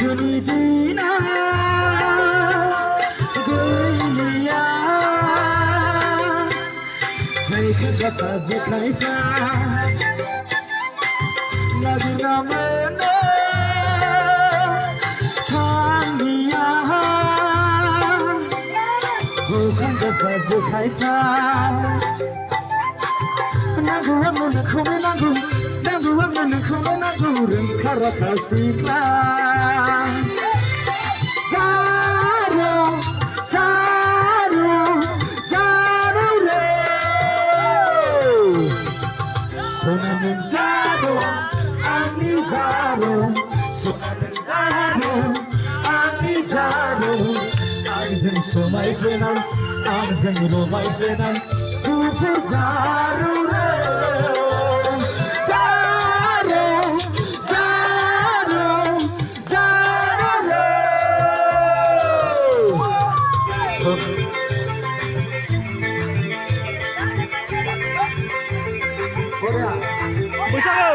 गोजोननि दिना गैलिया फैखो गथा जेखाइफ्रा लाजिना मोनो थांलिया फैखो गथा जेखाइफ्रा नांगौ आंनो नोंखौनो नांगौ आंनो नोंखौनो नांगौ रोंखा राखा सिख्ला जारौ जारौ जारौ रे सना नों जारौ आंनि जारौ सना नों जारौ आंनि जारौ आंजों समायफ्लेनाय आंजों रमायफ्लेनाय गुफुर जारौ रे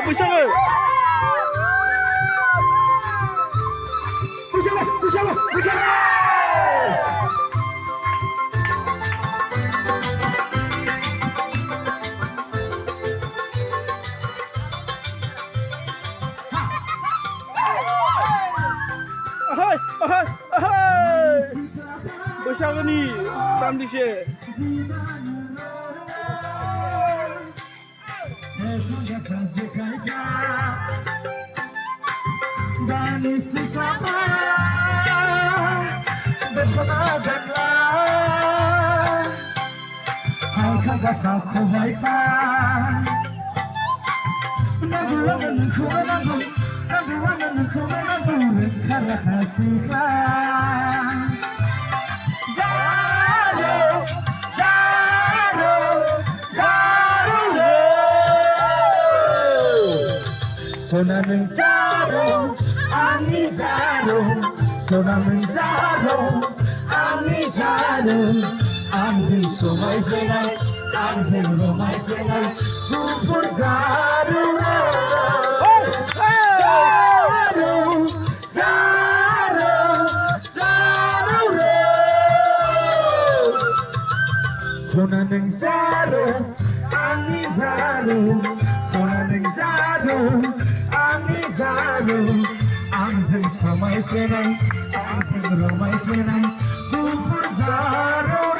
बैसागो बैसागोनि दान्दिसे दानि सिख्लाफ्रा दख'ना गानला आखाइ गाथा खबाइफ्रा नांगौ आंनो नोंखौनो नांगौ आंनो नोंखौनो नांगौ रोंखा राखा सिख्ला जारौ जारौ जारौ रे सना नों जारौ आंनि जारौ सना नों जारौ आंनि जारौ आंजों समायफ्लेनाय आंजों रमायफ्लेनाय गुफुर जारौ रे जारौ जारौ जारौ रे सना नों जारौ आंनि जारौ सना नों जारौ आंनि जारौ आंजों समायफ्लेनाय आंजों रमायफ्लेनाय गुफुर जारौ